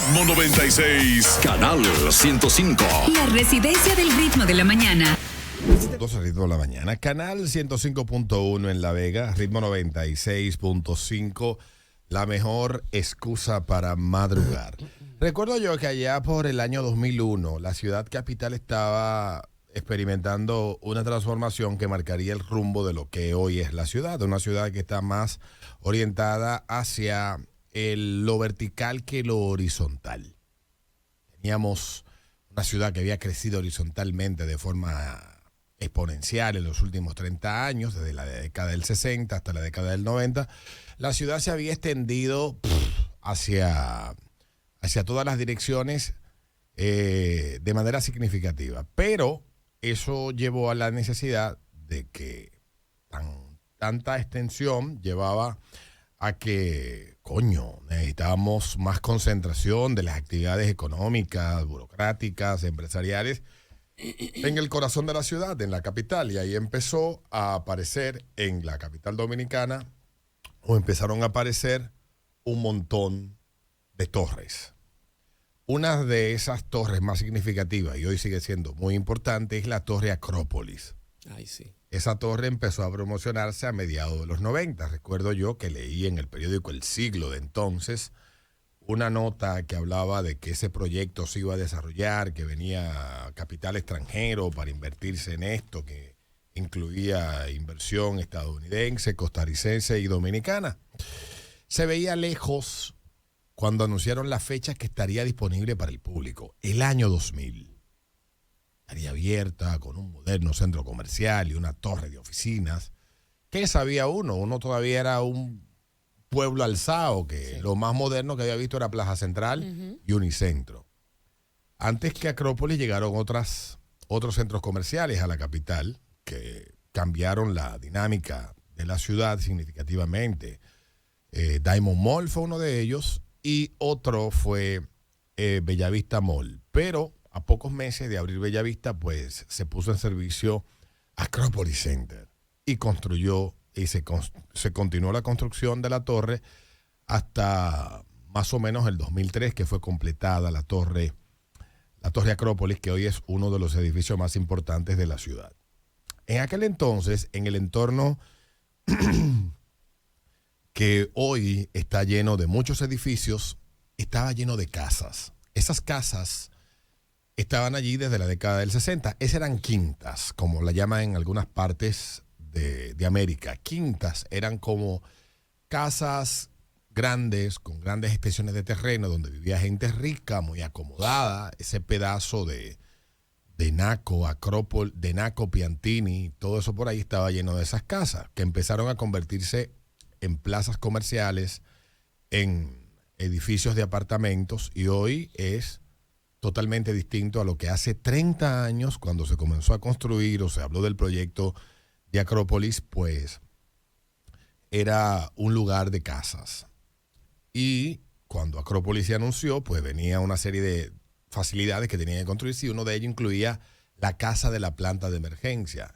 Ritmo 96, Canal 105. La residencia del ritmo de la mañana. 12 ritmo de la mañana. Canal 105.1 en La Vega, ritmo 96.5. La mejor excusa para madrugar. Recuerdo yo que allá por el año 2001, la ciudad capital estaba experimentando una transformación que marcaría el rumbo de lo que hoy es la ciudad. Una ciudad que está más orientada hacia lo vertical que lo horizontal. Teníamos una ciudad que había crecido horizontalmente de forma exponencial en los últimos 30 años, desde la década del 60 hasta la década del 90. La ciudad se había extendido hacia todas las direcciones de manera significativa. Pero eso llevó a la necesidad de que tanta extensión llevaba a que, necesitábamos más concentración de las actividades económicas, burocráticas, empresariales en el corazón de la ciudad, en la capital. Y ahí empezó a aparecer en la capital dominicana, o empezaron a aparecer un montón de torres. Una de esas torres más significativas, y hoy sigue siendo muy importante, es la Torre Acrópolis. Ay, sí. Esa torre empezó a promocionarse a mediados de los 90. Recuerdo yo que leí en el periódico El Siglo de entonces una nota que hablaba de que ese proyecto se iba a desarrollar, que venía capital extranjero para invertirse en esto, que incluía inversión estadounidense, costarricense y dominicana. Se veía lejos cuando anunciaron la fecha que estaría disponible para el público, el año 2000. Estaría abierta con un moderno centro comercial y una torre de oficinas. ¿Qué sabía uno? Uno todavía era un pueblo alzado, que sí. Lo más moderno que había visto era Plaza Central y Unicentro. Antes que Acrópolis llegaron otros centros comerciales a la capital que cambiaron la dinámica de la ciudad significativamente. Diamond Mall fue uno de ellos y otro fue Bellavista Mall. Pero a pocos meses de abrir Bellavista, pues se puso en servicio Acrópolis Center y construyó y se continuó la construcción de la torre hasta más o menos el 2003, que fue completada la torre Acrópolis, que hoy es uno de los edificios más importantes de la ciudad. En aquel entonces, en el entorno que hoy está lleno de muchos edificios, estaba lleno de casas. Esas casas estaban allí desde la década del 60. Esas eran quintas, como la llaman en algunas partes de América. Quintas eran como casas grandes, con grandes extensiones de terreno, donde vivía gente rica, muy acomodada. Ese pedazo de Naco, Acrópolis, de Naco, Piantini, todo eso por ahí estaba lleno de esas casas, que empezaron a convertirse en plazas comerciales, en edificios de apartamentos, y hoy es totalmente distinto a lo que hace 30 años, cuando se comenzó a construir o se habló del proyecto de Acrópolis, pues era un lugar de casas. Y cuando Acrópolis se anunció, pues venía una serie de facilidades que tenían que construirse, y uno de ellos incluía la casa de la planta de emergencia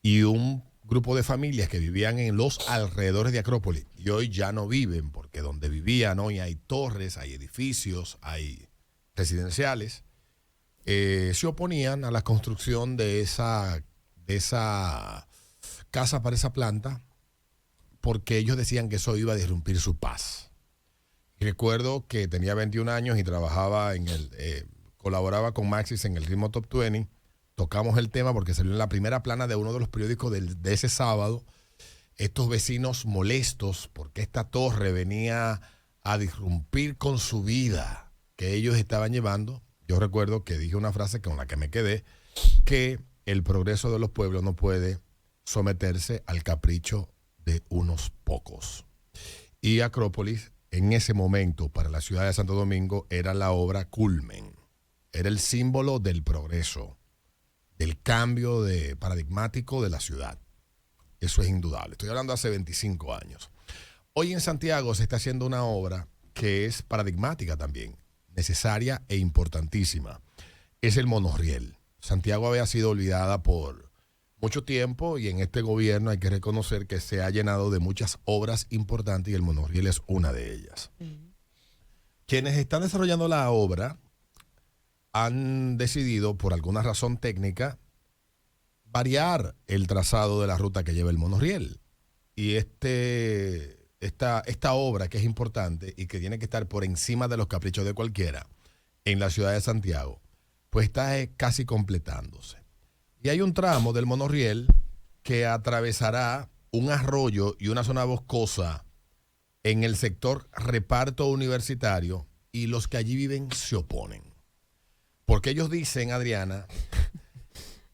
y un grupo de familias que vivían en los alrededores de Acrópolis, y hoy ya no viven, porque donde vivían hoy hay torres, hay edificios, hay residenciales, se oponían a la construcción de esa casa para esa planta, porque ellos decían que eso iba a disrumpir su paz. Y recuerdo que tenía 21 años y trabajaba colaboraba con Maxis en el Ritmo Top 20. Tocamos el tema porque salió en la primera plana de uno de los periódicos de ese sábado. Estos vecinos molestos porque esta torre venía a disrumpir con su vida que ellos estaban llevando. Yo recuerdo que dije una frase con la que me quedé, que el progreso de los pueblos no puede someterse al capricho de unos pocos. Y Acrópolis, en ese momento, para la ciudad de Santo Domingo, era la obra culmen. Era el símbolo del progreso, del cambio paradigmático de la ciudad. Eso es indudable. Estoy hablando hace 25 años. Hoy en Santiago se está haciendo una obra que es paradigmática también, necesaria e importantísima. Es el monorriel. Santiago había sido olvidada por mucho tiempo, y en este gobierno hay que reconocer que se ha llenado de muchas obras importantes, y el monorriel es una de ellas. Quienes están desarrollando la obra han decidido, por alguna razón técnica, variar el trazado de la ruta que lleva el monorriel. Y esta obra, que es importante y que tiene que estar por encima de los caprichos de cualquiera en la ciudad de Santiago, pues está casi completándose. Y hay un tramo del monorriel que atravesará un arroyo y una zona boscosa en el sector Reparto Universitario, y los que allí viven se oponen. Porque ellos dicen, Adriana,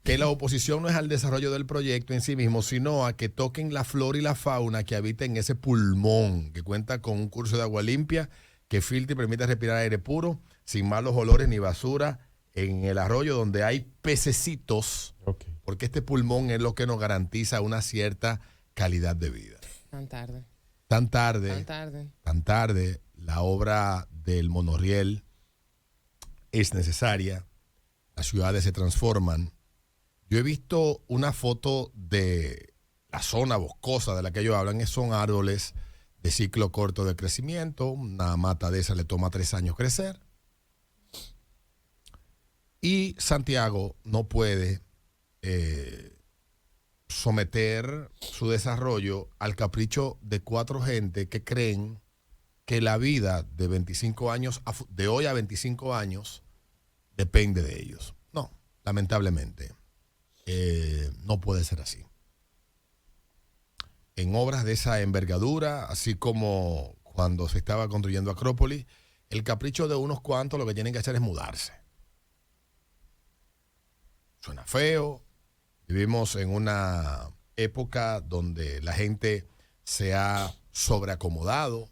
que la oposición no es al desarrollo del proyecto en sí mismo, sino a que toquen la flora y la fauna que habita en ese pulmón, que cuenta con un curso de agua limpia que filtra y permite respirar aire puro, sin malos olores ni basura, en el arroyo donde hay pececitos, porque este pulmón es lo que nos garantiza una cierta calidad de vida. Tan tarde, la obra del monorriel es necesaria, las ciudades se transforman. Yo he visto una foto de la zona boscosa de la que ellos hablan, son árboles de ciclo corto de crecimiento, una mata de esa le toma 3 años crecer. Y Santiago no puede someter su desarrollo al capricho de 4 gente que creen que la vida de 25 años, de hoy a 25 años, depende de ellos. No, lamentablemente, no puede ser así. En obras de esa envergadura, así como cuando se estaba construyendo Acrópolis, el capricho de unos cuantos lo que tienen que hacer es mudarse. Suena feo. Vivimos en una época donde la gente se ha sobreacomodado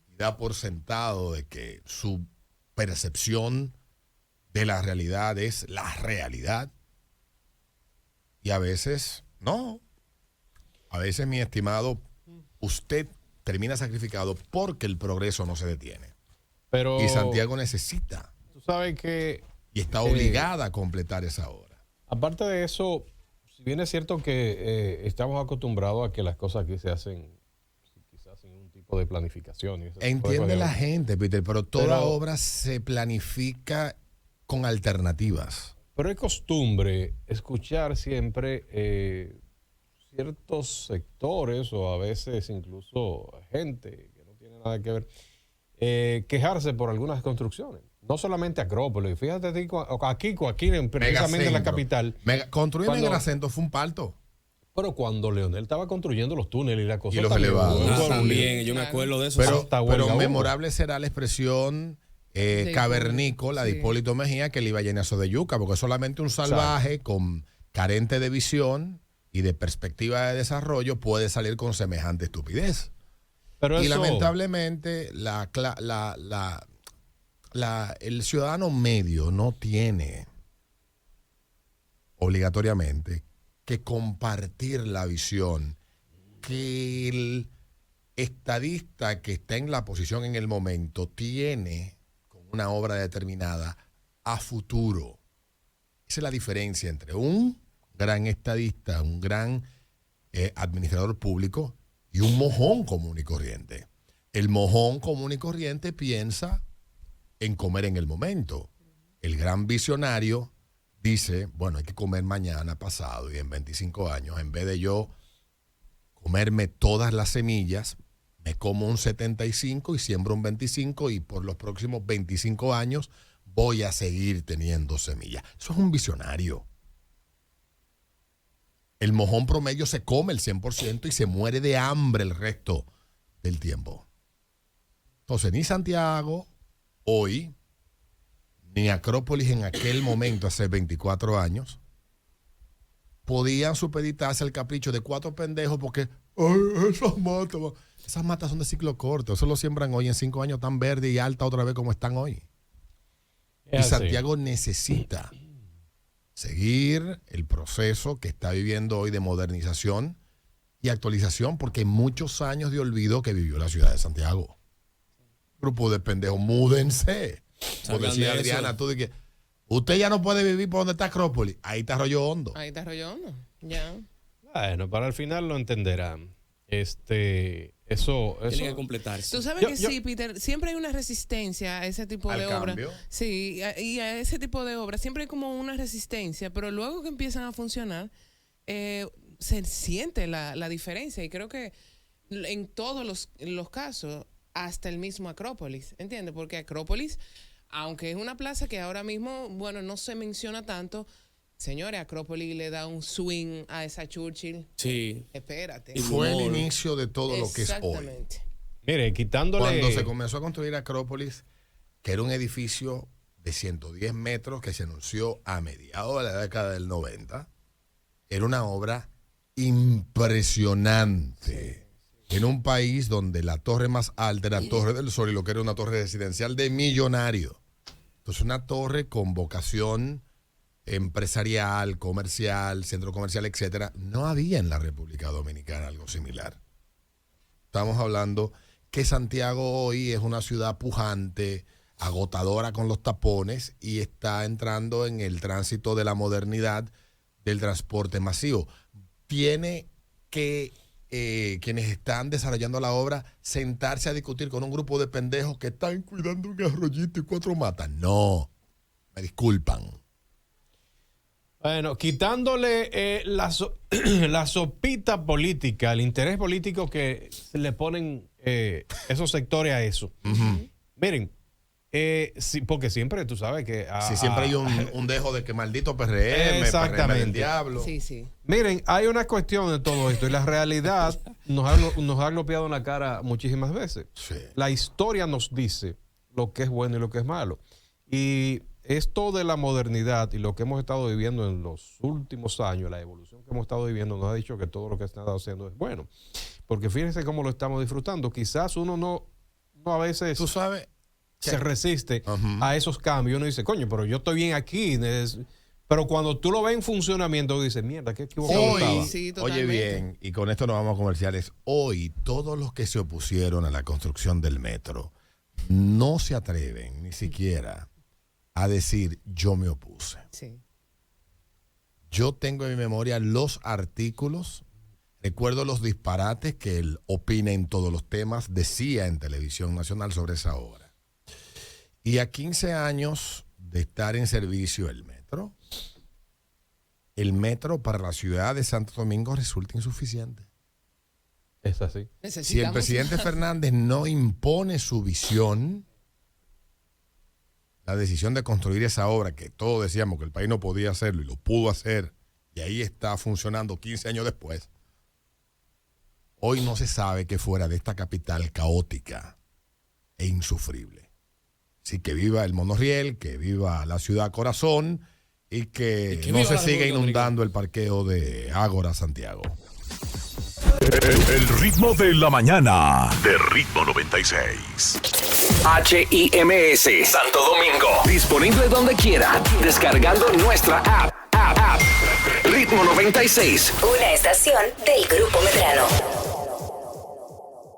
y da por sentado de que su percepción de la realidad es la realidad. Y a veces no. A veces, mi estimado, usted termina sacrificado porque el progreso no se detiene. Pero y Santiago necesita. Tú sabes que... Y está obligada a completar esa obra. Aparte de eso, si bien es cierto que estamos acostumbrados a que las cosas aquí se hacen quizás sin un tipo de planificación. Entiende la gente, Peter, pero toda obra se planifica con alternativas. Pero es costumbre escuchar siempre ciertos sectores o a veces incluso gente que no tiene nada que ver, quejarse por algunas construcciones. No solamente Acrópolis, fíjate aquí precisamente en la capital. Construir Megacentro fue un parto. Pero cuando Leonel estaba construyendo los túneles y la cosa. Y los elevados. También, yo me acuerdo de eso. Pero memorable será la expresión cavernícola de Hipólito Mejía, que le iba llenazo de yuca, porque solamente un salvaje carente de visión y de perspectiva de desarrollo puede salir con semejante estupidez. Pero lamentablemente el ciudadano medio no tiene obligatoriamente que compartir la visión que el estadista que está en la posición en el momento tiene con una obra determinada a futuro. Esa es la diferencia entre un gran estadista, un gran administrador público y un mojón común y corriente. El mojón común y corriente piensa en comer en el momento. El gran visionario dice, bueno, hay que comer mañana, pasado y en 25 años. En vez de yo comerme todas las semillas, me como un 75 y siembro un 25 y por los próximos 25 años voy a seguir teniendo semillas. Eso es un visionario. El mojón promedio se come el 100% y se muere de hambre el resto del tiempo. Entonces, ni Santiago hoy, ni Acrópolis en aquel momento, hace 24 años, podían supeditarse al capricho de 4 pendejos porque esas matas son de ciclo corto, eso lo siembran hoy, en 5 años tan verde y alta otra vez como están hoy. Y Santiago necesita seguir el proceso que está viviendo hoy de modernización y actualización, porque hay muchos años de olvido que vivió la ciudad de Santiago. Grupo de pendejos, múdense. Como decía Adriana, tú de que usted ya no puede vivir por donde está Acrópolis. Ahí está Arroyo Hondo. Ya. Bueno, para el final lo entenderán. Eso tiene que completarse. Tú sabes que sí, Peter, siempre hay una resistencia a ese tipo de obras. Sí, y a ese tipo de obras siempre hay como una resistencia, pero luego que empiezan a funcionar, se siente la diferencia. Y creo que en todos los casos, hasta el mismo Acrópolis, ¿entiendes? Porque Acrópolis, aunque es una plaza que ahora mismo, bueno, no se menciona tanto, señores, Acrópolis le da un swing a esa Churchill. Sí. Espérate. Y fue el inicio de todo lo que es hoy. Mire, quitándole... Cuando se comenzó a construir Acrópolis, que era un edificio de 110 metros que se anunció a mediados de la década del 90, era una obra impresionante. Sí. En un país donde la torre más alta era Torre del Sol y lo que era una torre residencial de millonario. Entonces, una torre con vocación empresarial, comercial, centro comercial, etcétera, no había en la República Dominicana algo similar. Estamos hablando que Santiago hoy es una ciudad pujante, agotadora con los tapones y está entrando en el tránsito de la modernidad del transporte masivo. Tiene que quienes están desarrollando la obra sentarse a discutir con un grupo de pendejos que están cuidando un arroyito y 4 matas. No, me disculpan. Bueno, quitándole la sopita política, el interés político que le ponen esos sectores a eso. Uh-huh. Miren, sí, porque siempre tú sabes que... siempre hay un dejo de que maldito PRM, exactamente. PRM del diablo. Sí, sí. Miren, hay una cuestión de todo esto y la realidad nos ha golpeado en la cara muchísimas veces. Sí. La historia nos dice lo que es bueno y lo que es malo. Y esto de la modernidad y lo que hemos estado viviendo en los últimos años, la evolución que hemos estado viviendo, nos ha dicho que todo lo que están haciendo es bueno. Porque fíjense cómo lo estamos disfrutando. Quizás uno no a veces... Tú sabes... se resiste a esos cambios. Uno dice, coño, pero yo estoy bien aquí. Pero cuando tú lo ves en funcionamiento, dices, mierda, qué equivocado estaba. Sí, oye bien, y con esto nos vamos a comerciales. Hoy, todos los que se opusieron a la construcción del metro no se atreven ni siquiera a decir, yo me opuse. Sí. Yo tengo en mi memoria los artículos, recuerdo los disparates que él opina en todos los temas, decía en Televisión Nacional sobre esa obra. Y a 15 años de estar en servicio el metro para la ciudad de Santo Domingo resulta insuficiente. Es así. Si el presidente Fernández no impone su visión, la decisión de construir esa obra, que todos decíamos que el país no podía hacerlo y lo pudo hacer, y ahí está funcionando 15 años después, hoy no se sabe qué fuera de esta capital caótica e insufrible. Así que viva el monorriel, que viva la ciudad corazón y que no se siga inundando el parqueo de Ágora Santiago. El ritmo de la mañana de Ritmo 96. HIMS Santo Domingo. Disponible donde quiera. Descargando nuestra app. Ritmo 96. Una estación del Grupo Medrano.